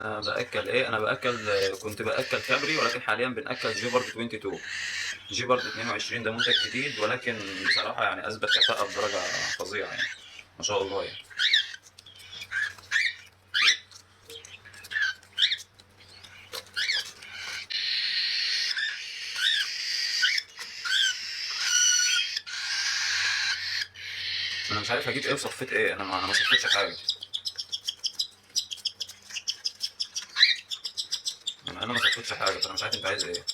باكل ايه؟ انا باكل، كنت باكل كابري، ولكن حاليا بناكل جيبرد 22. جيبرد 22 ده منتج جديد، ولكن بصراحه يعني اثبت كفاءه بدرجه فظيعه يعني، ما شاء الله يعني. انا مش عارف اجيب ايه وصفيت ايه، انا ما صفيتش حاجه. انا ما صفيتش حاجه، فانا مش عارف انت عايز ايه.